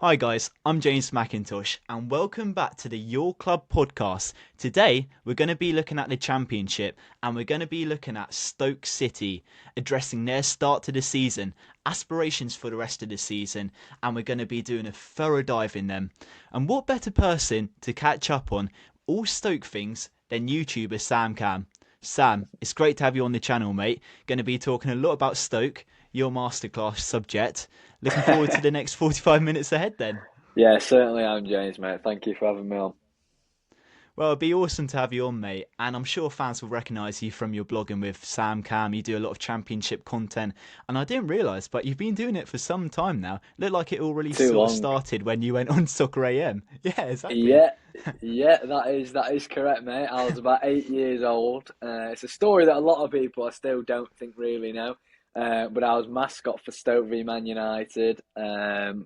Hi guys, I'm James McIntosh and welcome back to the Your Club podcast. Today we're going to be looking at the Championship and we're going to be looking at Stoke City, addressing their start to the season, aspirations for the rest of the season, and we're going to be doing a thorough dive in them. And what better person to catch up on all Stoke things than YouTuber SamCam. Sam, it's great to have you on the channel, mate. Going to be talking a lot about Stoke, your masterclass subject. Looking forward to the next 45 minutes ahead then. Yeah, certainly I'm James, mate. Thank you for having me on. Well, it'd be awesome to have you on, mate. And I'm sure fans will recognise you from your blogging with Sam Cam. You do a lot of championship content. And I didn't realise, but you've been doing it for some time now. Looked like it all really Too sort of long. started when you went on Soccer AM. Yeah, exactly. Yeah, yeah, that is correct, mate. I was about 8 years old. It's a story that a lot of people I still don't think really know. But I was mascot for Stoke v Man United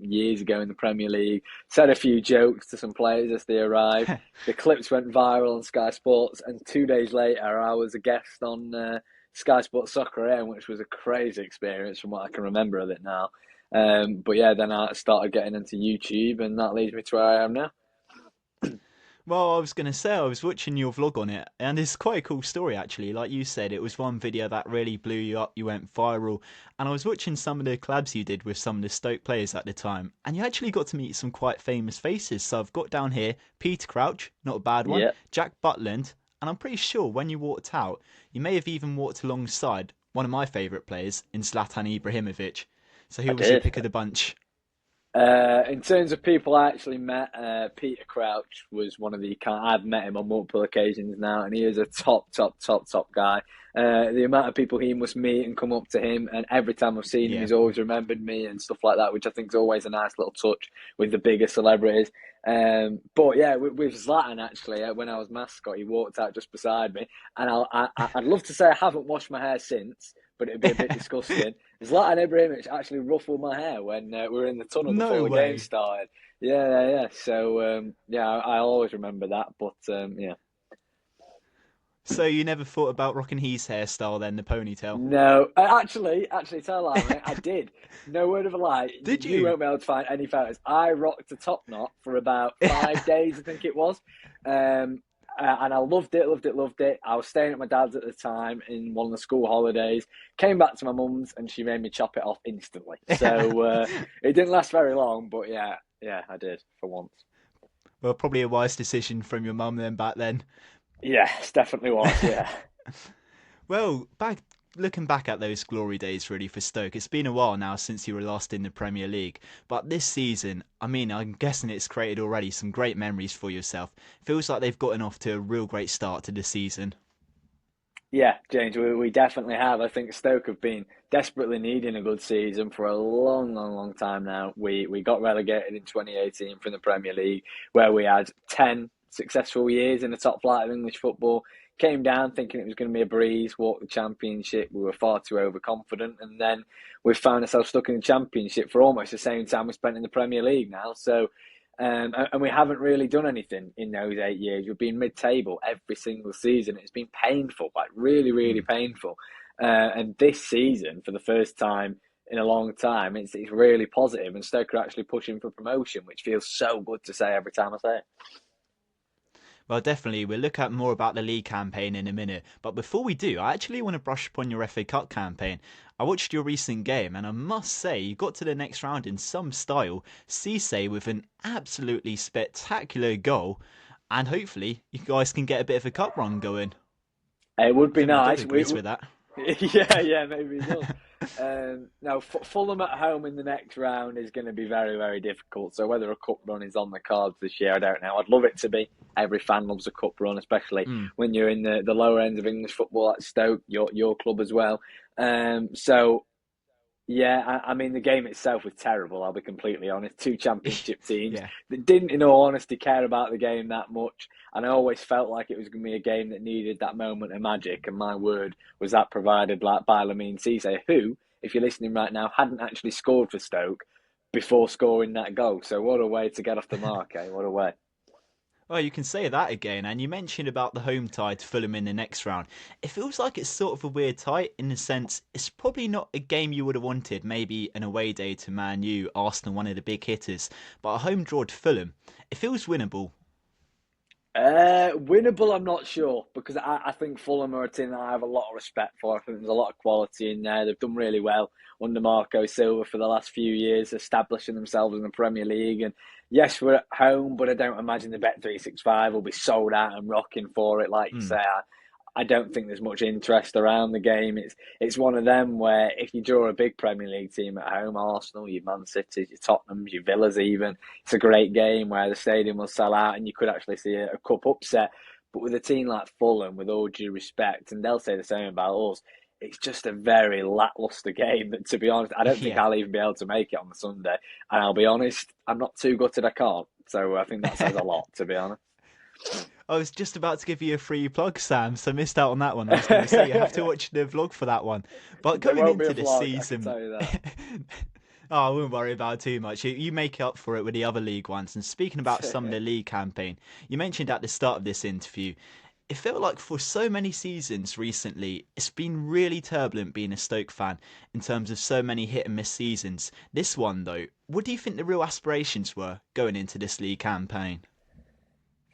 years ago in the Premier League. Said a few jokes to some players as they arrived. The clips went viral on Sky Sports, and 2 days later, I was a guest on Sky Sports Soccer AM, which was a crazy experience from what I can remember of it now. But yeah, then I started getting into YouTube, and that leads me to where I am now. Well, I was going to say, I was watching your vlog on it, and it's quite a cool story actually. Like you said, it was one video that really blew you up, you went viral. And I was watching some of the collabs you did with some of the Stoke players at the time, and you actually got to meet some quite famous faces. So I've got down here Peter Crouch, not a bad one, Yeah, Jack Butland, and I'm pretty sure when you walked out, you may have even walked alongside one of my favourite players in Zlatan Ibrahimovic. So I who was your did. pick of the bunch? In terms of people I actually met, Peter Crouch was one of the. I've met him on multiple occasions now, and he is a top guy. The amount of people he must meet and come up to him, and every time I've seen him, Yeah. he's always remembered me and stuff like that, which I think is always a nice little touch with the bigger celebrities. But yeah, with Zlatan actually, when I was mascot, he walked out just beside me, and I'd love to say I haven't washed my hair since, but it'd be a bit disgusting. Zlatan Ibrahimovic actually ruffled my hair when we were in the tunnel before No the game way. started. Yeah. So yeah, I always remember that. But yeah, So you never thought about rocking his hairstyle then, the ponytail? no, actually, tell a lie, mate. I did. No word of a lie. Did You you? won't be able to find any photos. I rocked a top knot for about 5 days, I think it was. Um, and I loved it. I was staying at my dad's at the time in one of the school holidays. Came back to my mum's, and she made me chop it off instantly. So it didn't last very long, but yeah, I did for once. Well, probably a wise decision from your mum then back then. Yes, definitely was. Yeah. Well, back looking back at those glory days really for Stoke, it's been a while now since you were last in the Premier League. But this season, I mean, I'm guessing it's created already some great memories for yourself. Feels like they've gotten off to a real great start to the season. Yeah, James, we definitely have. I think Stoke have been desperately needing a good season for a long time now. We got relegated in 2018 from the Premier League, where we had 10 successful years in the top flight of English football. Came down thinking it was going to be a breeze, walked the Championship. We were far too overconfident, and then we found ourselves stuck in the Championship for almost the same time we spent in the Premier League now. So and we haven't really done anything in those 8 years. We've been mid-table every single season. It's been painful, like really Hmm. painful. And this season, for the first time in a long time, it's really positive. And Stoke are actually pushing for promotion, which feels so good to say every time I say it. Well, definitely, we'll look at more about the league campaign in a minute. But before we do, I actually want to brush upon your FA Cup campaign. I watched your recent game, and I must say, you got to the next round in some style. Cisse with an absolutely spectacular goal, and hopefully, you guys can get a bit of a cup run going. It would I be think my dog nice. agrees with that. Yeah, maybe it does. Now, Fulham at home in the next round is going to be very difficult. So whether a cup run is on the cards this year, I don't know. I'd love it to be. Every fan loves a cup run, especially Mm. when you're in the lower ends of English football at Stoke, your club as well. So yeah, I mean, the game itself was terrible, I'll be completely honest. Two championship teams Yeah. that didn't, in all honesty, care about the game that much. And I always felt like it was going to be a game that needed that moment of magic. And my word was that provided like by Lamine Cisse, who, if you're listening right now, hadn't actually scored for Stoke before scoring that goal. So what a way to get off the mark, eh? What a way. Well, you can say that again. And you mentioned about the home tie to Fulham in the next round. It feels like it's sort of a weird tie in the sense it's probably not a game you would have wanted. Maybe an away day to Man U, Arsenal, one of the big hitters. But a home draw to Fulham, it feels winnable. Winnable, I'm not sure because I think Fulham are a team that I have a lot of respect for. I think there's a lot of quality in there. They've done really well under Marco Silva for the last few years, establishing themselves in the Premier League. And yes, we're at home, but I don't imagine the Bet365 will be sold out and rocking for it. Like you Hmm. say, I don't think there's much interest around the game. It's one of them where if you draw a big Premier League team at home, Arsenal, your Man Cities, your Tottenhams, your Villas even, it's a great game where the stadium will sell out and you could actually see a cup upset. But with a team like Fulham, with all due respect, and they'll say the same about us, it's just a very lacklustre game that, to be honest, I don't think Yeah. I'll even be able to make it on the Sunday. And I'll be honest, I'm not too gutted I can't. So I think that says a lot, to be honest. I was just about to give you a free plug, Sam, so missed out on that one. I was going to say you have to watch the vlog for that one. But There coming won't be into a this vlog, I can season, tell you that. oh, I wouldn't worry about it too much. You make up for it with the other league ones. And speaking about some of the league campaign, you mentioned at the start of this interview, it felt like for so many seasons recently, it's been really turbulent being a Stoke fan in terms of so many hit and miss seasons. This one, though, what do you think the real aspirations were going into this league campaign?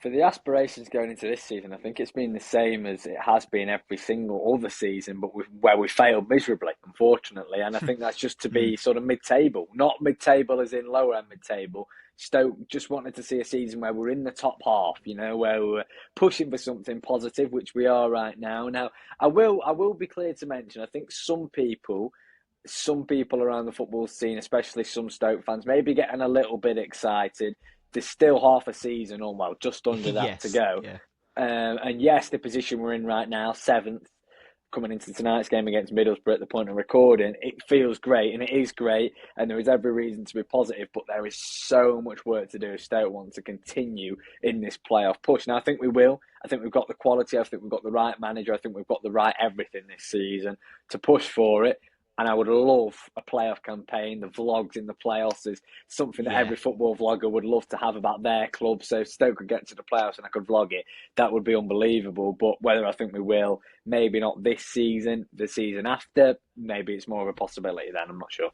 For the aspirations going into this season, I think it's been the same as it has been every single other season, but where we failed miserably, unfortunately. And I think that's just to Hmm. be sort of mid-table, not mid-table as in lower end mid-table. Stoke just wanted to see a season where we're in the top half, where we're pushing for something positive, which we are right now. Now, I will be clear to mention, I think some people around the football scene, especially some Stoke fans, maybe getting a little bit excited. There's still half a season, or well, just under that to Yes, go. yeah. And yes, the position we're in right now, seventh, coming into tonight's game against Middlesbrough at the point of recording, it feels great and it is great, and there is every reason to be positive. But there is so much work to do if Stoke want to continue in this playoff push. Now, I think we will. I think we've got the quality. I think we've got the right manager. I think we've got the right everything this season to push for it. And I would love a playoff campaign. The vlogs in the playoffs is something that Yeah. every football vlogger would love to have about their club. So if Stoke could get to the playoffs and I could vlog it, that would be unbelievable. But whether I think we will, maybe not this season, the season after, maybe it's more of a possibility then. I'm not sure.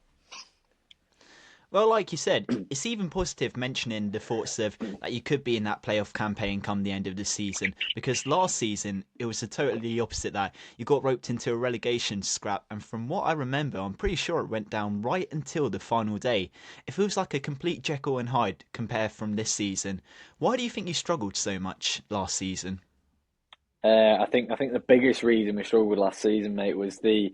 Well, like you said, it's even positive mentioning the thoughts of that you could be in that playoff campaign come the end of the season. Because last season it was a totally opposite that. You got roped into a relegation scrap, and from what I remember, I'm pretty sure it went down right until the final day. It feels like a complete Jekyll and Hyde compared from this season. Why do you think you struggled so much last season? I think the biggest reason we struggled last season, mate, was the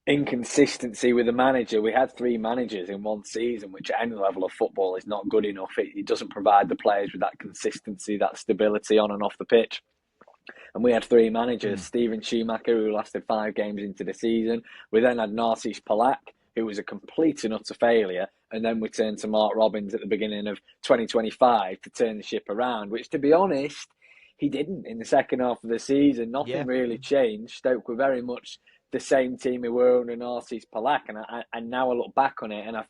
inconsistency with the manager. We had three managers in one season, which at any level of football is not good enough. It doesn't provide the players with that consistency, that stability on and off the pitch. And we had three managers: Hmm. Steven Schumacher, who lasted 5 games into the season. We then had Narcis Palak, who was a complete and utter failure. And then we turned to Mark Robbins at the beginning of 2025 to turn the ship around, which, to be honest, he didn't in the second half of the season. Nothing Yeah. really changed. Stoke were very much the same team we were under Narcis Palak. And now I look back on it and I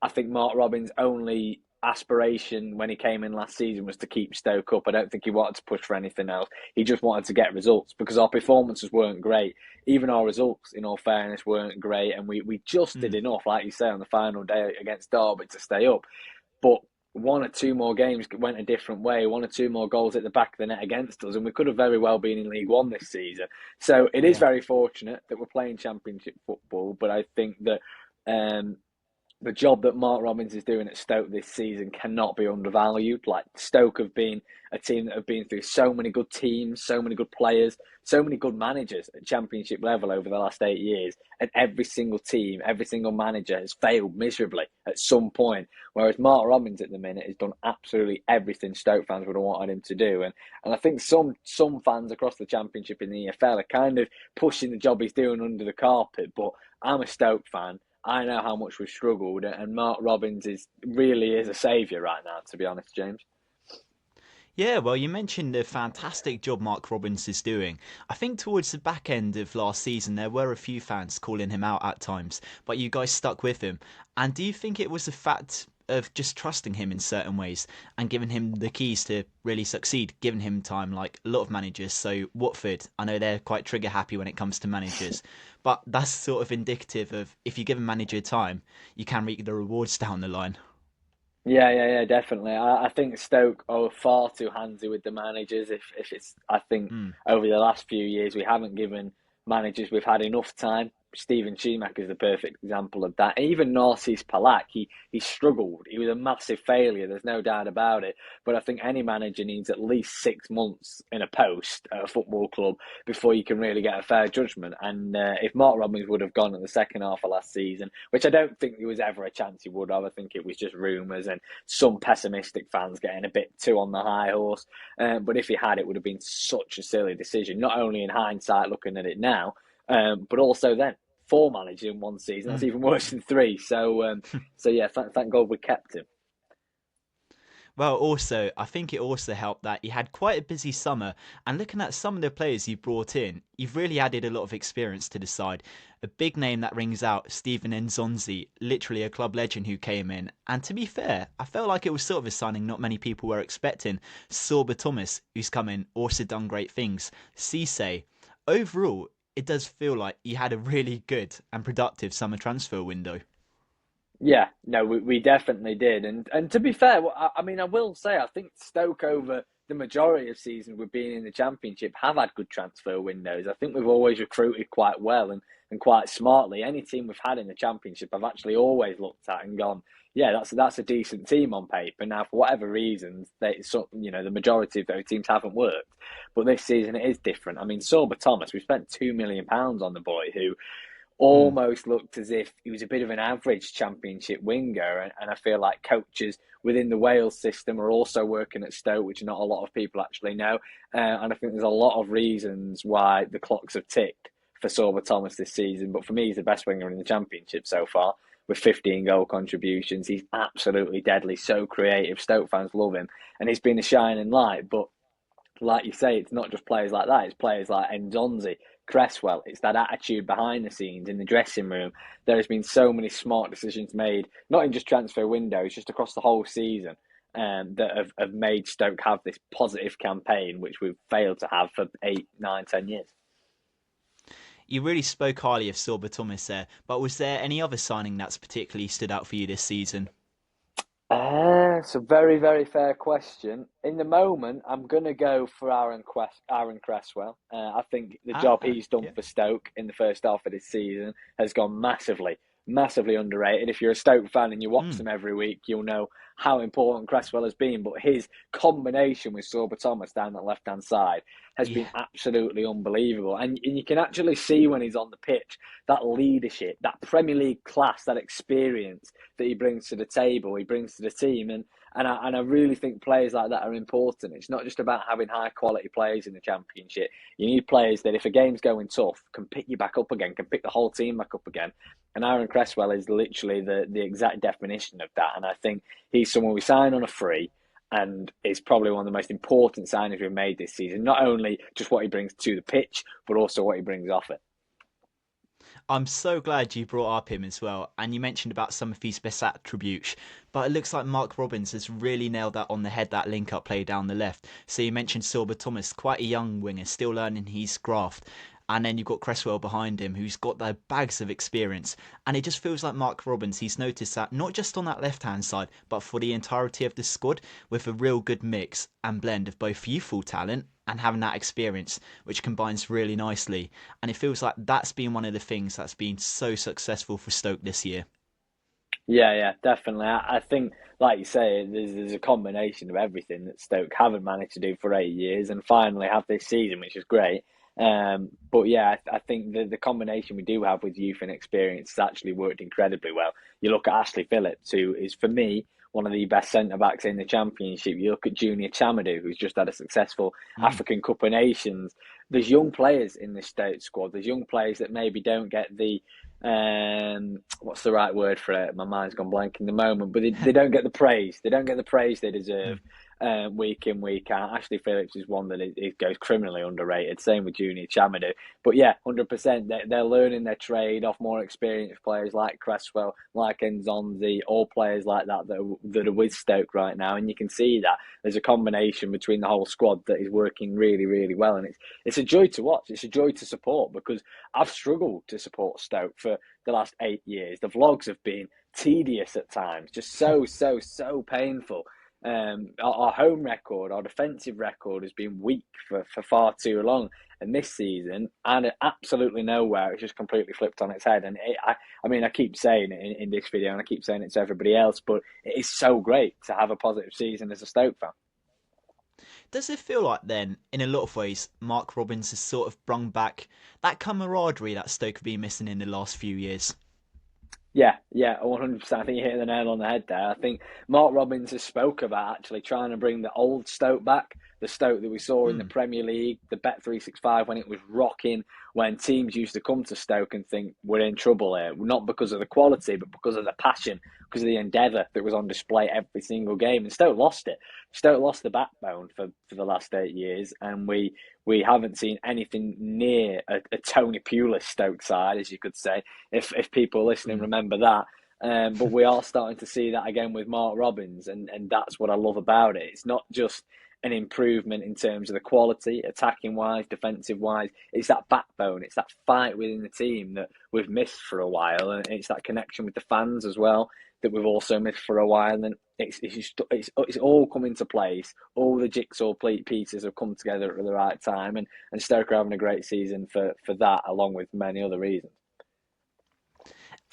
think Mark Robbins' only aspiration when he came in last season was to keep Stoke up. I don't think he wanted to push for anything else. He just wanted to get results because our performances weren't great. Even our results, in all fairness, weren't great. And we just did Hmm. enough, like you say, on the final day against Derby to stay up. But one or two more games went a different way, one or two more goals at the back of the net against us, and we could have very well been in League One this season. So it is Yeah. very fortunate that we're playing Championship football, but I think that um, the job that Mark Robbins is doing at Stoke this season cannot be undervalued. Like Stoke have been a team that have been through so many good teams, so many good players, so many good managers at Championship level over the last 8 years, and every single team, every single manager has failed miserably at some point. Whereas Mark Robbins at the minute has done absolutely everything Stoke fans would have wanted him to do, and I think some fans across the Championship in the EFL are kind of pushing the job he's doing under the carpet. But I'm a Stoke fan. I know how much we've struggled, and Mark Robbins really is a saviour right now, to be honest, James. Yeah, well, you mentioned the fantastic job Mark Robbins is doing. I think towards the back end of last season, there were a few fans calling him out at times, but you guys stuck with him. And do you think it was the fact of just trusting him in certain ways and giving him the keys to really succeed, giving him time like a lot of managers. So Watford, I know they're quite trigger happy when it comes to managers, but that's sort of indicative of if you give a manager time, you can reap the rewards down the line. Yeah, definitely. I think Stoke are far too handsy with the managers. If it's, I think Mm. over the last few years we haven't given managers we've had enough time. Steven Schumacher is the perfect example of that. Even Narcis Palak, he struggled. He was a massive failure. There's no doubt about it. But I think any manager needs at least 6 months in a post at a football club before you can really get a fair judgment. And if Mark Robins would have gone in the second half of last season, which I don't think there was ever a chance he would have, I think it was just rumours and some pessimistic fans getting a bit too on the high horse. But if he had, it would have been such a silly decision, not only in hindsight looking at it now, but also then. Four managers in one season, that's Mm. even worse than three. So yeah, thank God we kept him. Well, also, I think it also helped that you had quite a busy summer, and looking at some of the players you brought in, you've really added a lot of experience to the side. A big name that rings out, Stephen Nzonzi, literally a club legend who came in. And to be fair, I felt like it was sort of a signing not many people were expecting. Sorba Thomas, who's come in, also done great things. Cisse. Overall, it does feel like you had a really good and productive summer transfer window. Yeah, no, we definitely did. And to be fair, I mean, I will say, I think Stoke over the majority of seasons we've been in the Championship have had good transfer windows. I think we've always recruited quite well and quite smartly. Any team we've had in the Championship, I've actually always looked at and gone, yeah, that's a decent team on paper. Now, for whatever reasons, the majority of those teams haven't worked. But this season it is different. I mean, Sorba Thomas, we spent £2 million on the boy who Mm. almost looked as if he was a bit of an average championship winger. And I feel like coaches within the Wales system are also working at Stoke, which not a lot of people actually know. And I think there's a lot of reasons why the clocks have ticked for Sorba Thomas this season. But for me, he's the best winger in the championship so far with 15 goal contributions. He's absolutely deadly, so creative. Stoke fans love him. And he's been a shining light. But like you say, it's not just players like that. It's players like Ndonzi, Cresswell. It's that attitude behind the scenes in the dressing room. There has been so many smart decisions made, not in just transfer windows, just across the whole season, that have made Stoke have this positive campaign, which we've failed to have for 8, 9, 10 years. You really spoke highly of Sorba Thomas there, but was there any other signing that's particularly stood out for you this season? It's a very, very fair question. In the moment, I'm going to go for Aaron Cresswell. I think the job Ah, he's done yeah. for Stoke in the first half of this season has gone massively underrated. If you're a Stoke fan and you watch Mm. them every week, you'll know how important Cresswell has been. But his combination with Sorba Thomas down that left-hand side has been Yeah. absolutely unbelievable. And you can actually see when he's on the pitch, that leadership, that Premier League class, that experience that he brings to the table, he brings to the team. And I really think players like that are important. It's not just about having high quality players in the Championship. You need players that, if a game's going tough, can pick you back up again, can pick the whole team back up again. And Aaron Cresswell is literally the exact definition of that. And I think he's someone we sign on a free and is probably one of the most important signings we've made this season. Not only just what he brings to the pitch, but also what he brings off it. I'm so glad you brought up him as well, and you mentioned about some of his best attributes, but it looks like Mark Robbins has really nailed that on the head, that link-up play down the left. So you mentioned Silver Thomas, quite a young winger, still learning his craft, and then you've got Cresswell behind him, who's got the bags of experience, and it just feels like Mark Robbins, he's noticed that, not just on that left-hand side, but for the entirety of the squad, with a real good mix and blend of both youthful talent and having that experience, which combines really nicely. And it feels like that's been one of the things that's been so successful for Stoke this year. Yeah, definitely. I think, like you say, there's a combination of everything that Stoke haven't managed to do for 8 years and finally have this season, which is great. But yeah, I think the combination we do have with youth and experience has actually worked incredibly well. You look at Ashley Phillips, who is, for me, one of the best centre backs in the Championship. You look at Junior Chamadou, who's just had a successful Mm. African Cup of Nations. There's young players in this Stoke squad. There's young players that maybe don't get the what's the right word for it? My mind's gone blank in the moment, but they don't get the praise. They don't get the praise they deserve. Mm. week in, week out. Ashley Phillips is one that it goes criminally underrated. Same with Junior Chamadou. But yeah, 100%. They're learning their trade off more experienced players like Cresswell, like Nzonzi, all players like that are with Stoke right now. And you can see that there's a combination between the whole squad that is working really, really well. And it's a joy to watch. It's a joy to support because I've struggled to support Stoke for the last 8 years. The vlogs have been tedious at times, just so painful. Our home record, our defensive record has been weak for far too long. And this season, and absolutely nowhere, it's just completely flipped on its head. And I keep saying it in this video, and I keep saying it to everybody else, but it is so great to have a positive season as a Stoke fan. Does it feel like then, in a lot of ways, Mark Robins has sort of brung back that camaraderie that Stoke have been missing in the last few years? Yeah, 100%. I think you hit the nail on the head there. I think Mark Robins has spoke about actually trying to bring the old Stoke back, the Stoke that we saw in the Premier League, the Bet365 when it was rocking, when teams used to come to Stoke and think we're in trouble here, not because of the quality, but because of the passion, because of the endeavour that was on display every single game. And Stoke lost it. Stoke lost the backbone for the last 8 years, and we haven't seen anything near a Tony Pulis Stoke side, as you could say, if people listening remember that. But we are starting to see that again with Mark Robins, and that's what I love about it. It's not just an improvement in terms of the quality, attacking wise, defensive wise. It's that backbone, it's that fight within the team that we've missed for a while, and it's that connection with the fans as well that we've also missed for a while. And it's all come into place. All the jigsaw pieces have come together at the right time, and Stoke are having a great season for that, along with many other reasons.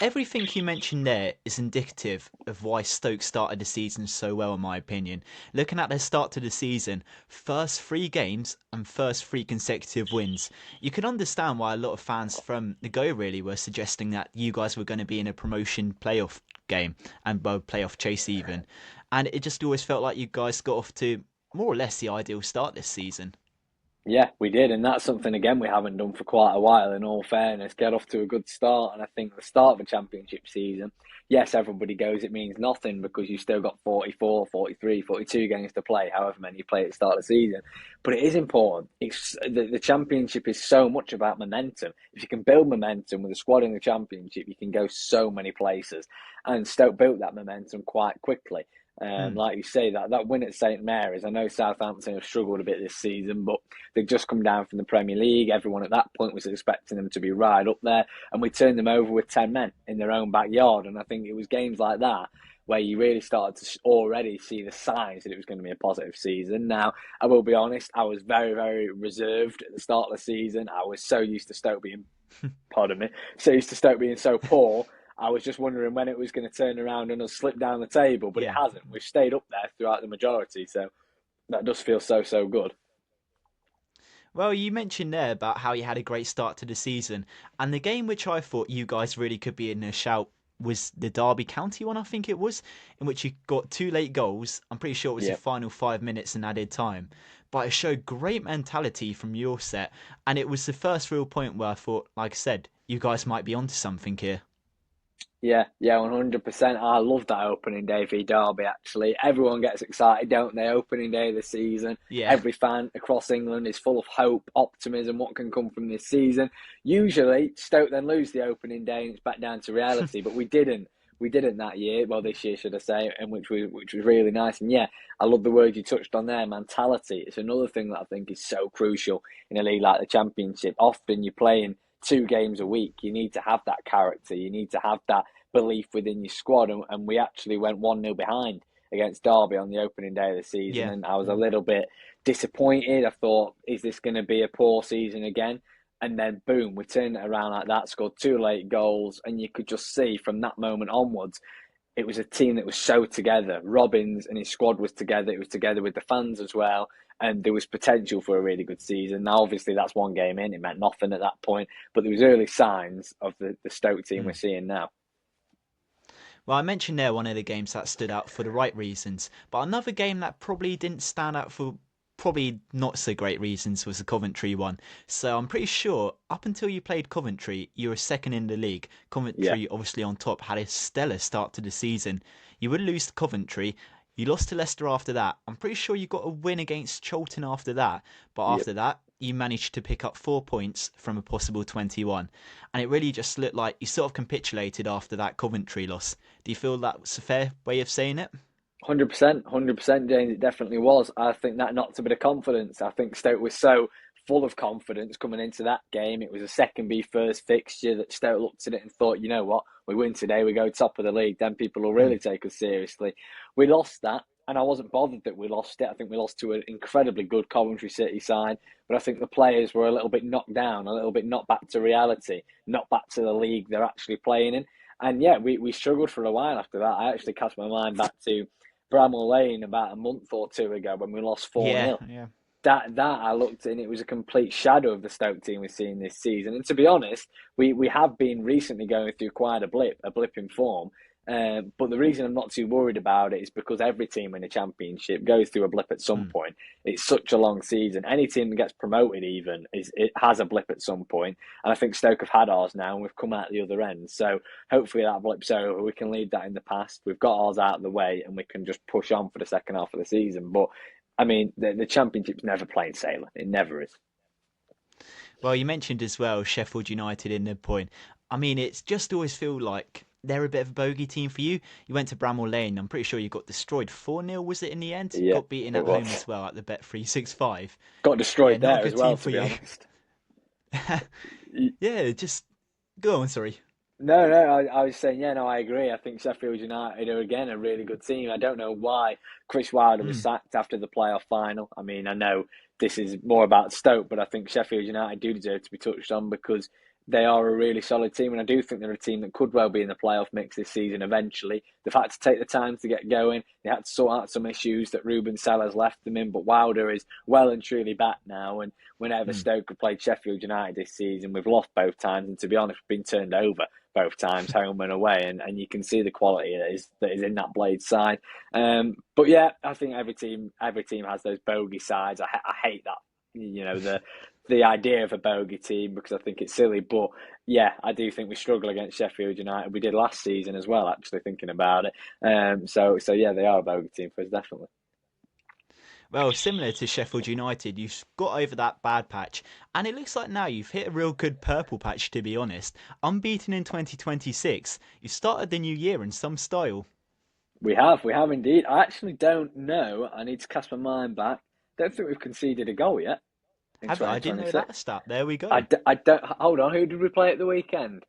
Everything you mentioned there is indicative of why Stoke started the season so well, in my opinion. Looking at their start to the season, first 3 games and first 3 consecutive wins, you can understand why a lot of fans from the go really were suggesting that you guys were going to be in a promotion playoff game and playoff chase even. And it just always felt like you guys got off to more or less the ideal start this season. Yeah, we did, and that's something again we haven't done for quite a while. In all fairness, get off to a good start, and I think the start of a championship season, yes, everybody goes, it means nothing because you've still got 44, 43, 42 games to play, however many you play at the start of the season. But it is important. The championship is so much about momentum. If you can build momentum with a squad in the championship, you can go so many places. And Stoke built that momentum quite quickly. Like you say, that win at St Mary's, I know Southampton have struggled a bit this season, but they've just come down from the Premier League. Everyone at that point was expecting them to be right up there, and we turned them over with 10 men in their own backyard. And I think it was games like that where you really started to already see the signs that it was going to be a positive season. Now, I will be honest, I was very, very reserved at the start of the season. I was so used to Stoke being, pardon me, so used to Stoke being so poor. I was just wondering when it was going to turn around and us slip down the table, but it hasn't. We've stayed up there throughout the majority, so that does feel so good. Well, you mentioned there about how you had a great start to the season, and the game which I thought you guys really could be in a shout was the Derby County one, I think it was, in which you got 2 late goals. I'm pretty sure it was the final 5 minutes and added time. But it showed great mentality from your set, and it was the first real point where I thought, like I said, you guys might be onto something here. Yeah, 100%. I love that opening day v Derby, actually. Everyone gets excited, don't they? Opening day of the season. Yeah. Every fan across England is full of hope, optimism, what can come from this season. Usually, Stoke then lose the opening day and it's back down to reality, but we didn't. We didn't that year, well, this year, should I say, and which was really nice. And yeah, I love the word you touched on there, mentality. It's another thing that I think is so crucial in a league like the Championship. Often you're playing 2 games a week. You need to have that character. You need to have that belief within your squad, and we actually went 1-0 behind against Derby on the opening day of the season, and I was a little bit disappointed. I thought, is this going to be a poor season again? And then boom, we turned it around like that, scored 2 late goals, and you could just see from that moment onwards, it was a team that was so together. Robins and his squad was together. It was together with the fans as well, and there was potential for a really good season. Now, obviously, that's 1 game in. It meant nothing at that point, but there was early signs of the Stoke team we're seeing now. Well, I mentioned there one of the games that stood out for the right reasons, but another game that probably didn't stand out for probably not so great reasons was the Coventry one. So I'm pretty sure up until you played Coventry, you were second in the league. Coventry, obviously on top, had a stellar start to the season. You would lose to Coventry. You lost to Leicester after that. I'm pretty sure you got a win against Charlton after that. But Yep. after that, you managed to pick up 4 points from a possible 21. And it really just looked like you sort of capitulated after that Coventry loss. Do you feel that's a fair way of saying it? 100%, 100%, James. It definitely was. I think that knocked a bit of confidence. I think Stoke was so full of confidence coming into that game. It was a second B first fixture that Stoke looked at it and thought, you know what, we win today, we go top of the league, then people will Mm. really take us seriously. We lost that, and I wasn't bothered that we lost it. I think we lost to an incredibly good Coventry City side, but I think the players were a little bit knocked down, a little bit not back to reality, not back to the league they're actually playing in. And yeah, we struggled for a while after that. I actually cast my mind back to Bramall Lane about a month or two ago when we lost 4 Yeah, nil. yeah. That I looked and it was a complete shadow of the Stoke team we've seen this season. And to be honest, we have been recently going through quite a blip in form. But the reason I'm not too worried about it is because every team in the Championship goes through a blip at some Mm. point. It's such a long season. Any team that gets promoted even it has a blip at some point. And I think Stoke have had ours now and we've come out the other end. So hopefully that blip's over. We can leave that in the past. We've got ours out of the way and we can just push on for the second half of the season. But I mean, the Championship's never plain sailing. It never is. Well, you mentioned as well Sheffield United in the point. I mean, it's just always feel like they're a bit of a bogey team for you. You went to Bramall Lane. I'm pretty sure you got destroyed 4-0, was it in the end? Yeah, Got beaten it at home was. as well at the Bet365. Got Yeah, destroyed not a there as good team well, for to be you. honest. Yeah, just go on, sorry. No, I was saying, yeah, no, I agree. I think Sheffield United are, again, a really good team. I don't know why Chris Wilder was Mm. sacked after the playoff final. I mean, I know this is more about Stoke, but I think Sheffield United do deserve to be touched on because they are a really solid team. And I do think they're a team that could well be in the playoff mix this season eventually. They've had to take the time to get going. They had to sort out some issues that Ruben Sellers left them in, but Wilder is well and truly back now. And whenever Mm. Stoke have played Sheffield United this season, we've lost both times. And to be honest, we've been turned over both times, home and away, and you can see the quality that is in that Blade side. But yeah, I think every team has those bogey sides. I hate that, the idea of a bogey team because I think it's silly. But yeah, I do think we struggle against Sheffield United. We did last season as well, actually thinking about it. So yeah, they are a bogey team for us, definitely. Well, similar to Sheffield United, you've got over that bad patch, and it looks like now you've hit a real good purple patch, to be honest. Unbeaten in 2026, you started the new year in some style. We have indeed. I actually don't know. I need to cast my mind back. Don't think we've conceded a goal yet in Have I didn't know that 2026. stat. There we I, go. d- I don't. Hold on. Who did we play at the weekend?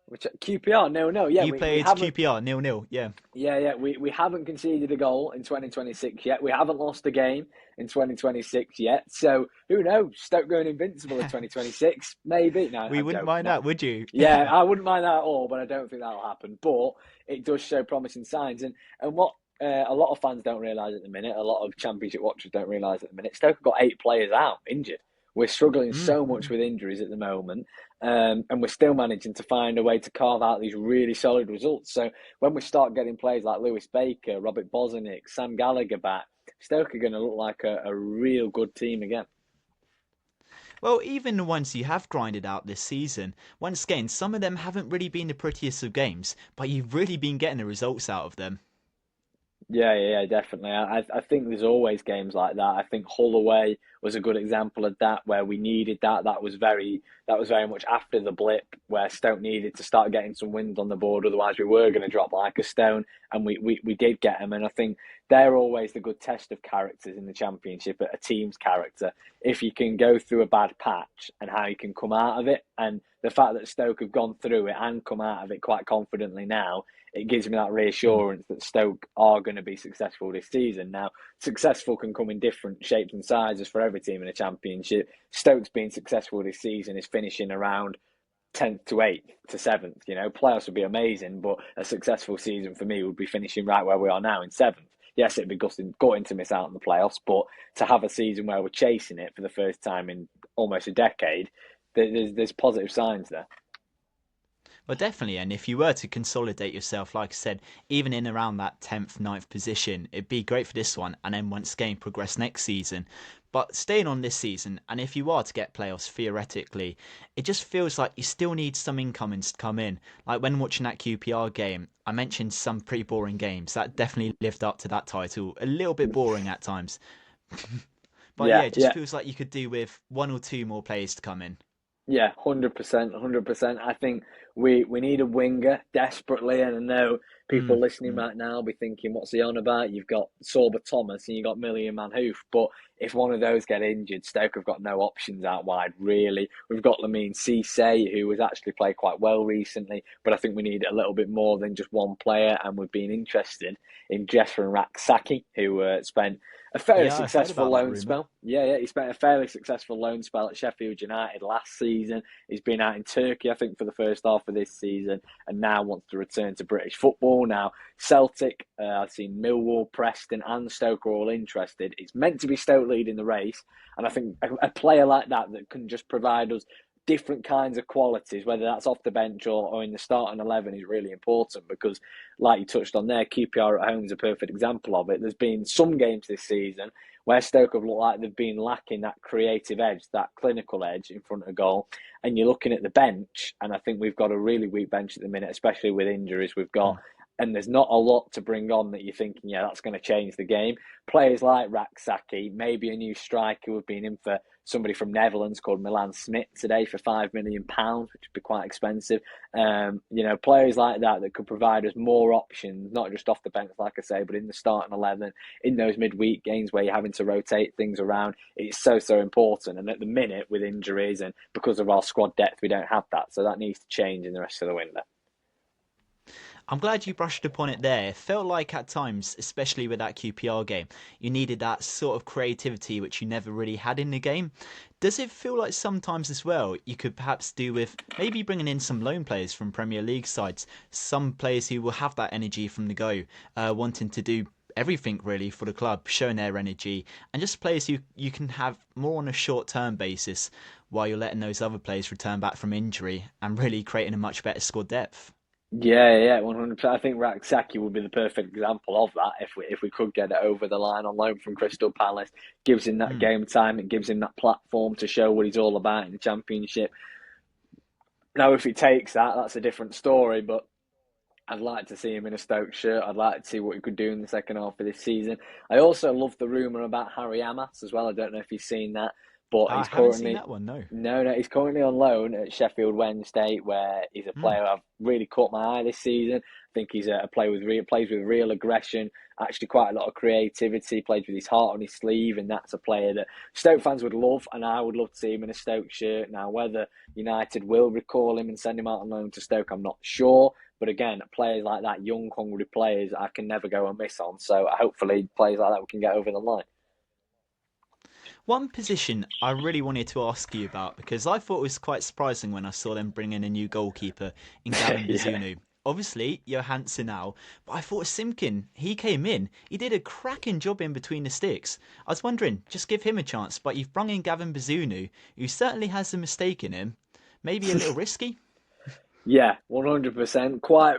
Which QPR? No, no. Yeah, You we played haven't. QPR 0-0. Yeah. Yeah. We haven't conceded a goal in 2026 yet. We haven't lost a game in 2026 yet. So who knows? Stoke going invincible in 2026? Maybe. No, We I'm wouldn't joking. mind that, would you? Yeah, I wouldn't mind that at all, but I don't think that'll happen. But it does show promising signs, and what a lot of fans don't realise at the minute, a lot of Championship watchers don't realise at the minute, Stoke have got 8 players out injured. We're struggling so much Mm. with injuries at the moment, and we're still managing to find a way to carve out these really solid results. So when we start getting players like Lewis Baker, Robert Bosanic, Sam Gallagher back, Stoke are going to look like a real good team again. Well, even the ones you have grinded out this season, once again, some of them haven't really been the prettiest of games, but you've really been getting the results out of them. Yeah, definitely. I think there's always games like that. I think Hull away was a good example of that, where we needed that. That was very much after the blip, where Stoke needed to start getting some wins on the board. Otherwise, we were going to drop like a stone, and we did get them. And I think they're always the good test of characters in the Championship, a team's character. If you can go through a bad patch and how you can come out of it, and the fact that Stoke have gone through it and come out of it quite confidently now, it gives me that Mm. reassurance that Stoke are going to be successful this season. Now, successful can come in different shapes and sizes for every team in the Championship. Stoke's being successful this season is finishing around 10th to 8th to 7th. Playoffs would be amazing, but a successful season for me would be finishing right where we are now in 7th. Yes, it'd be gutting to miss out on the playoffs, but to have a season where we're chasing it for the first time in almost a decade, there's positive signs there. Well, definitely. And if you were to consolidate yourself, like I said, even in around that 10th, ninth position, it'd be great for this one. And then once again, progress next season. But staying on this season, and if you are to get playoffs theoretically, it just feels like you still need some incomings to come in. Like when watching that QPR game, I mentioned some pretty boring games. That definitely lived up to that title. A little bit boring at times. But yeah, Yeah, it just yeah. feels like you could do with one or two more players to come in. Yeah, 100%, 100%. I think we need a winger desperately, and I know people Mm, listening mm. right now will be thinking, "What's he on about?" You've got Sorba Thomas and you've got Million Man Hoof, but if one of those get injured, Stoke have got no options out wide. Really, we've got Lamine Cisse, who has actually played quite well recently, but I think we need a little bit more than just one player, and we've been interested in Jesper Raksaki, who spent a fairly Yeah, I heard successful about that loan rumour. spell. Yeah, he spent a fairly successful loan spell at Sheffield United last season. He's been out in Turkey, I think, for the first half of this season, and now wants to return to British football. Now, Celtic, I've seen Millwall, Preston, and Stoke are all interested. It's meant to be Stoke leading the race, and I think a player like that can just provide us different kinds of qualities, whether that's off the bench or in the starting 11, is really important because, like you touched on there, QPR at home is a perfect example of it. There's been some games this season where Stoke have looked like they've been lacking that creative edge, that clinical edge in front of goal. And you're looking at the bench, and I think we've got a really weak bench at the minute, especially with injuries we've got. Mm. And there's not a lot to bring on that you're thinking, yeah, that's going to change the game. Players like Raksaki, maybe a new striker. We've been in for somebody from Netherlands called Milan Smith today for £5 million, which would be quite expensive. Players like that could provide us more options, not just off the bench, like I say, but in the starting 11, in those midweek games where you're having to rotate things around. It's so important. And at the minute, with injuries and because of our squad depth, we don't have that. So that needs to change in the rest of the window. I'm glad you brushed upon it there. It felt like at times, especially with that QPR game, you needed that sort of creativity which you never really had in the game. Does it feel like sometimes as well you could perhaps do with maybe bringing in some loan players from Premier League sides, some players who will have that energy from the go, wanting to do everything really for the club, showing their energy, and just players you can have more on a short-term basis while you're letting those other players return back from injury and really creating a much better squad depth? Yeah, 100%. I think Raksaki would be the perfect example of that if we could get it over the line on loan from Crystal Palace. Gives him that Mm. game time, it gives him that platform to show what he's all about in the Championship. Now, if he takes that, that's a different story, but I'd like to see him in a Stoke shirt. I'd like to see what he could do in the second half of this season. I also love the rumour about Harry Amas as well. I don't know if you've seen that, but I he's haven't seen currently that one, no. no, he's currently on loan at Sheffield Wednesday, where he's a Mm. player I've really caught my eye this season. I think he's a player with plays with real aggression, actually quite a lot of creativity, plays with his heart on his sleeve, and that's a player that Stoke fans would love, and I would love to see him in a Stoke shirt. Now, whether United will recall him and send him out on loan to Stoke, I'm not sure. But again, players like that, young, hungry players, I can never go amiss on. So hopefully, players like that we can get over the line. One position I really wanted to ask you about because I thought it was quite surprising when I saw them bring in a new goalkeeper in Gavin Yeah. Bazunu. Obviously, Johansson now, but I thought Simkin, he came in, he did a cracking job in between the sticks. I was wondering, just give him a chance, but you've brung in Gavin Bazunu, who certainly has a mistake in him. Maybe a little risky? Yeah, 100%. Quite.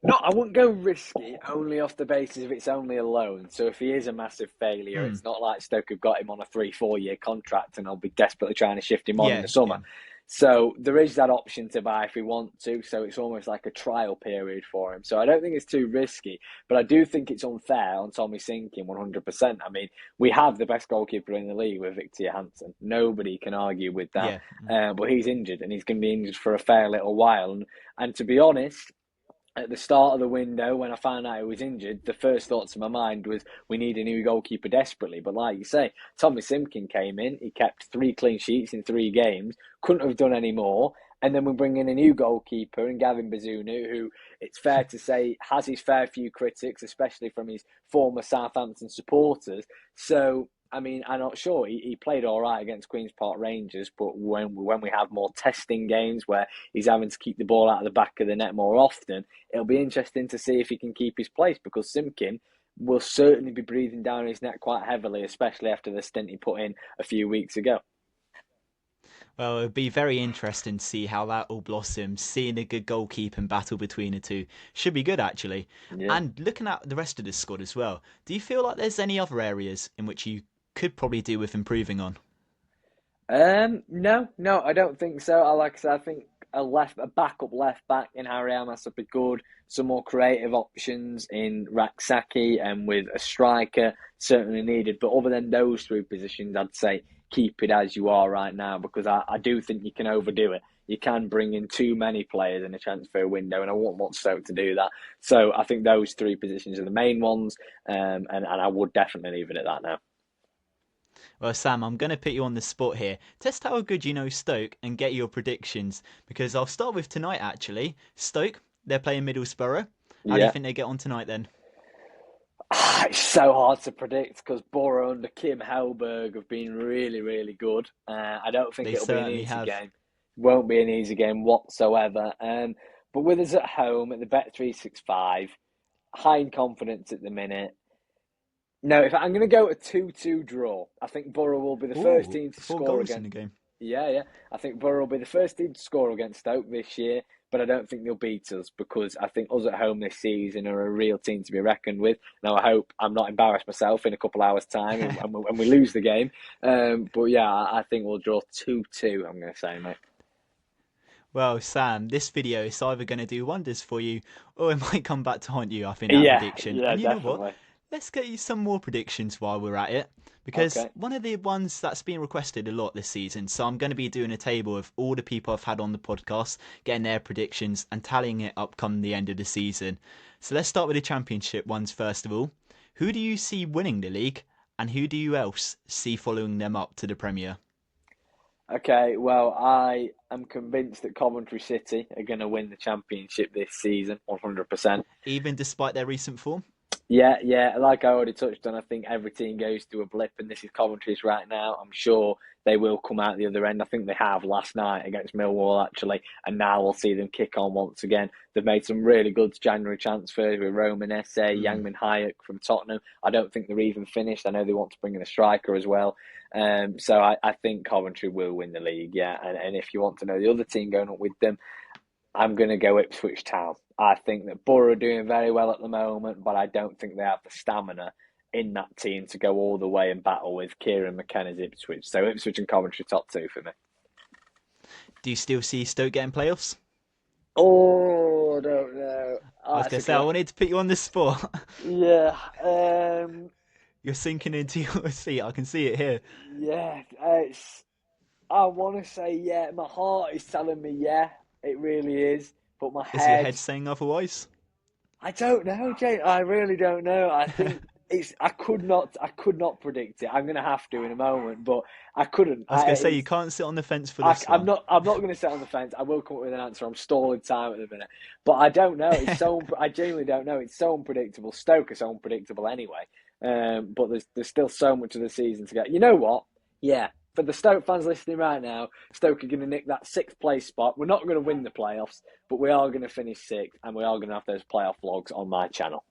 No, I wouldn't go risky only off the basis of it's only a loan. So if he is a massive failure, Hmm. it's not like Stoke have got him on a 3, 4 year contract and I'll be desperately trying to shift him on in Yeah, the summer. yeah. So there is that option to buy if we want to. So it's almost like a trial period for him. So I don't think it's too risky, but I do think it's unfair on Tommy Sinking 100%. I mean, we have the best goalkeeper in the league with Victor Hansen. Nobody can argue with that. Yeah. But he's injured and he's going to be injured for a fair little while. And to be honest, at the start of the window, when I found out he was injured, the first thought to my mind was we need a new goalkeeper desperately. But like you say, Tommy Simkin came in, he kept 3 clean sheets in 3 games, couldn't have done any more. And then we bring in a new goalkeeper in Gavin Bazunu, who it's fair to say has his fair few critics, especially from his former Southampton supporters. So I mean, I'm not sure. He played all right against Queen's Park Rangers, but when we have more testing games where he's having to keep the ball out of the back of the net more often, it'll be interesting to see if he can keep his place because Simkin will certainly be breathing down his neck quite heavily, especially after the stint he put in a few weeks ago. Well, it'd be very interesting to see how that all blossoms. Seeing a good goalkeeping battle between the two should be good, actually. Yeah. And looking at the rest of the squad as well, do you feel like there's any other areas in which you could probably do with improving on? No, I don't think so. Like I said, I think a backup left back in Harry Elmas would be good. Some more creative options in Raksaki and with a striker certainly needed. But other than those three positions, I'd say keep it as you are right now because I do think you can overdo it. You can bring in too many players in a transfer window, and I wouldn't want Stoke to do that. So I think those three positions are the main ones, and I would definitely leave it at that now. Well, Sam, I'm going to put you on the spot here. Test how good you know Stoke and get your predictions. Because I'll start with tonight, actually. Stoke, they're playing Middlesbrough. How do you Yeah. think they get on tonight then? It's so hard to predict because Borough under Kim Hellberg have been really, really good. I don't think They it'll be an certainly easy have. game. Won't be an easy game whatsoever. But with us at home at the Bet365, high in confidence at the minute. No, if I'm going to go a 2-2 draw, I think Borough will be the first Ooh, team to 4 score goals in again. the game. Yeah. I think Borough will be the first team to score against Stoke this year, but I don't think they'll beat us because I think us at home this season are a real team to be reckoned with. Now, I hope I'm not embarrassed myself in a couple hours' time and we lose the game. But yeah, I think we'll draw 2-2, I'm going to say, mate. Well, Sam, this video is either going to do wonders for you or it might come back to haunt you, I think, that Yeah, prediction. yeah, And you know what? definitely. Let's get you some more predictions while we're at it. Because Okay. one of the ones that's been requested a lot this season, so I'm going to be doing a table of all the people I've had on the podcast, getting their predictions and tallying it up come the end of the season. So let's start with the championship ones first of all. Who do you see winning the league and who do you else see following them up to the Premier? Okay, well, I am convinced that Coventry City are going to win the championship this season, 100%. Even despite their recent form? Yeah. Like I already touched on, I think every team goes through a blip, and this is Coventry's right now. I'm sure they will come out the other end. I think they have last night against Millwall, actually, and now we'll see them kick on once again. They've made some really good January transfers with Roman Esse, Mm. Yangmin Hayek from Tottenham. I don't think they're even finished. I know they want to bring in a striker as well. So I think Coventry will win the league, yeah. And if you want to know the other team going up with them, I'm going to go Ipswich Town. I think that Borough are doing very well at the moment, but I don't think they have the stamina in that team to go all the way and battle with Kieran McKenna's Ipswich. So Ipswich and Coventry top two for me. Do you still see Stoke getting playoffs? Oh, I don't know. I Oh, was that's going a to say, I good. wanted to put you on the spot. Yeah. You're sinking into your seat. I can see it here. Yeah. It's. I want to say yeah. My heart is telling me yeah. It really is. But my Is your head. head saying otherwise? I don't know, Jane. I really don't know. I think it's. I could not predict it. I'm gonna have to in a moment, but I couldn't. I was going to say, you It's. can't sit on the fence for I, this I'm one. not. I'm not going to sit on the fence. I will come up with an answer. I'm stalling time at the minute, but I don't know. It's so. I genuinely don't know. It's so unpredictable. Stoke is so unpredictable anyway. But there's still so much of the season to go. You know what? Yeah. For the Stoke fans listening right now, Stoke are going to nick that sixth place spot. We're not going to win the playoffs, but we are going to finish sixth, and we are going to have those playoff vlogs on my channel.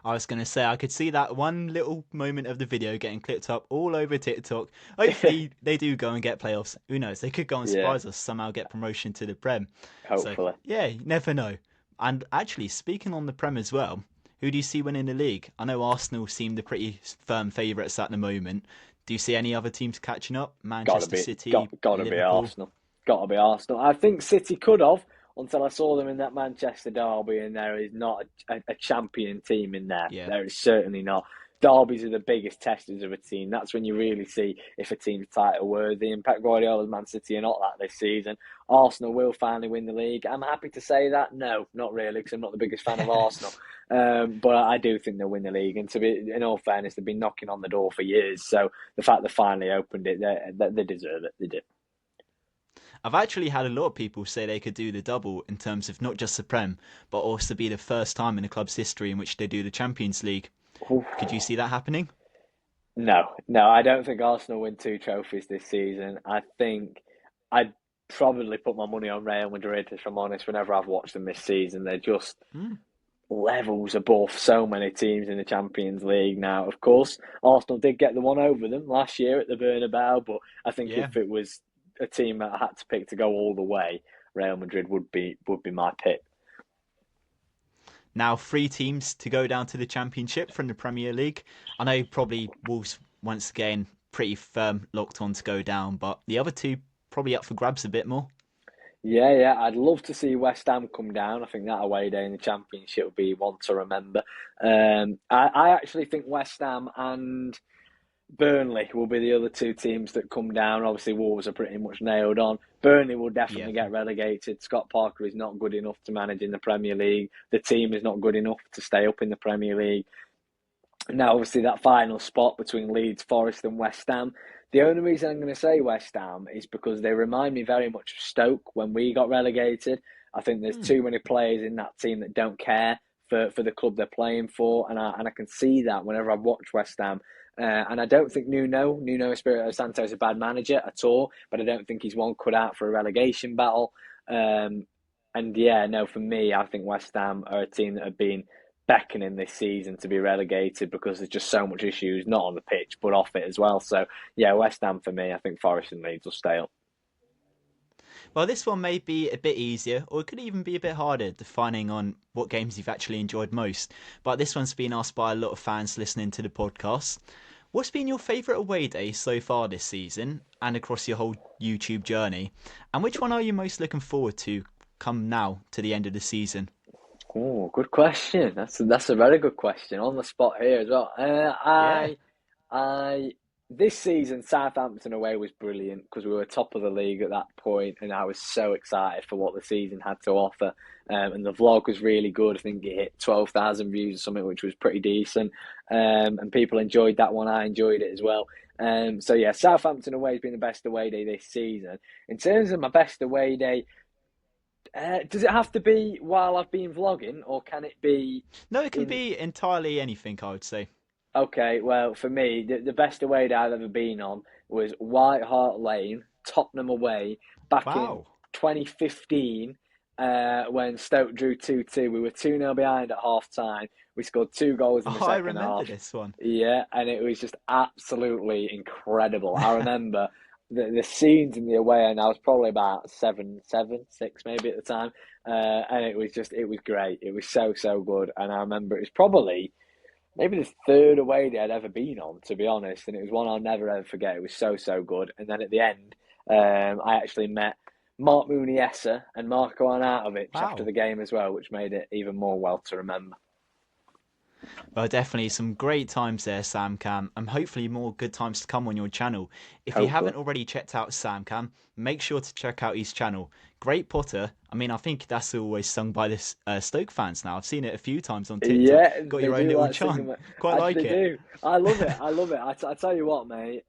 I was going to say, I could see that one little moment of the video getting clipped up all over TikTok. Hopefully, they do go and get playoffs. Who knows? They could go and Yeah, surprise us, somehow get promotion to the Prem. So, hopefully. yeah, you never know. And actually, speaking on the Prem as well, who do you see winning the league? I know Arsenal seem the pretty firm favourites at the moment. Do you see any other teams catching up? Gotta Manchester be, City, gotta be Liverpool? Arsenal. Gotta be Arsenal. I think City could have until I saw them in that Manchester derby, and there is not a champion team in there. Yeah. There is certainly not. Derbies are the biggest testers of a team. That's when you really see if a team's title worthy. And Pep Guardiola's Man City are not that this season. Arsenal will finally win the league. I'm happy to say that. No, not really, because I'm not the biggest fan of Arsenal. But I do think they'll win the league. And to be, in all fairness, they've been knocking on the door for years. So the fact they finally opened it, they deserve it. They do. I've actually had a lot of people say they could do the double in terms of not just the Prem, but also be the first time in the club's history in which they do the Champions League. Oof. Could you see that happening? No, I don't think Arsenal win two trophies this season. I think I'd probably put my money on Real Madrid, if I'm honest, whenever I've watched them this season. They're just Hmm. levels above so many teams in the Champions League now. Of course, Arsenal did get the one over them last year at the Bernabeu, but I think Yeah. if it was a team that I had to pick to go all the way, Real Madrid would be my pick. now 3 teams to go down to the Championship from the Premier League. I know probably Wolves once again pretty firm locked on to go down, but the other two probably up for grabs a bit more. Yeah, yeah, I'd love to see West Ham come down. I think that away day in the Championship would be one to remember. I actually think West Ham and Burnley will be the other two teams that come down. Obviously, Wolves are pretty much nailed on. Burnley will Yeah. definitely get relegated. Scott Parker is not good enough to manage in the Premier League. The team is not good enough to stay up in the Premier League. Now, obviously, that final spot between Leeds, Forest, and West Ham. The only reason I'm going to say West Ham is because they remind me very much of Stoke when we got relegated. I think there's too many players in that team that don't care for the club they're playing for, and I can see that whenever I watch West Ham. And I don't think Nuno Espirito Santo is a bad manager at all, but I don't think he's one cut out for a relegation battle. And yeah, no, for me, I think West Ham are a team that have been beckoning this season to be relegated because there's just so much issues, not on the pitch, but off it as well. So, yeah, West Ham for me. I think Forest and Leeds will stay up. Well, this one may be a bit easier, or it could even be a bit harder, defining on what games you've actually enjoyed most. But this one's been asked by a lot of fans listening to the podcast. What's been your favourite away day so far this season and across your whole YouTube journey? And which one are you most looking forward to come now to the end of the season? Oh, good question. That's a very good question. On the spot here as well. Yeah. I this season Southampton away was brilliant because we were top of the league at that point, and I was so excited for what the season had to offer. And the vlog was really good. I think it hit 12,000 views or something, which was pretty decent. And people enjoyed that one. I enjoyed it as well. So yeah, Southampton away has been the best away day this season. In terms of my best away day, does it have to be while I've been vlogging, or can it be No, it can in? be entirely anything, I would say. Okay, well, for me, the best away day I've ever been on was White Hart Lane, Tottenham away, back in Wow. 2015, when Stoke drew 2-2. We were 2-0 behind at half time. We scored 2 goals in the Oh, I second remember half. this one. Yeah, and it was just absolutely incredible. I remember the scenes in the away end. I was probably about seven, six maybe at the time, and it was great. It was so good, and I remember it was probably maybe the third away day I'd ever been on, to be honest, and it was one I'll never ever forget. It was so good, and then at the end, I actually met Mark Muniesa and Marco Arnautovic after Wow. the game as well, which made it even more well to remember. Well, definitely some great times there, SamCam, and hopefully more good times to come on your channel. If you Hopefully. haven't already checked out SamCam, make sure to check out his channel. Great Potter. I mean, I think that's always sung by the Stoke fans now. I've seen it a few times on TikTok. Yeah, Got they your own do little like singing. chant. Quite like They it. do. I love it. I love it. I tell you what, mate.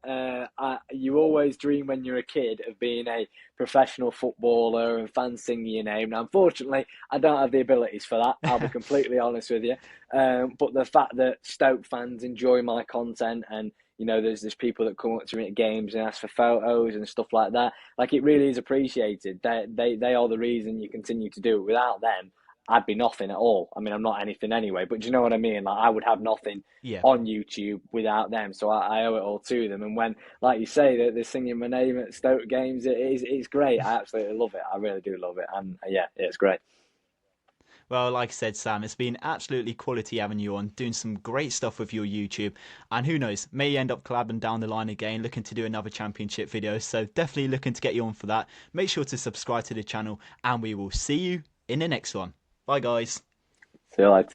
You always dream when you're a kid of being a professional footballer and fans singing your name. Now, unfortunately, I don't have the abilities for that. I'll be completely honest with you. But the fact that Stoke fans enjoy my content, and there's people that come up to me at games and ask for photos and stuff like that. Like, it really is appreciated. They are the reason you continue to do it. Without them, I'd be nothing at all. I mean, I'm not anything anyway, but do you know what I mean? Like, I would have nothing Yeah. on YouTube without them, so I owe it all to them. And when, like you say, they're singing my name at Stoke games, it's great. I absolutely love it. I really do love it, and yeah, it's great. Well, like I said, Sam, it's been absolutely quality having you on, doing some great stuff with your YouTube. And who knows, may end up collabing down the line again, looking to do another championship video. So definitely looking to get you on for that. Make sure to subscribe to the channel, and we will see you in the next one. Bye, guys. See you later.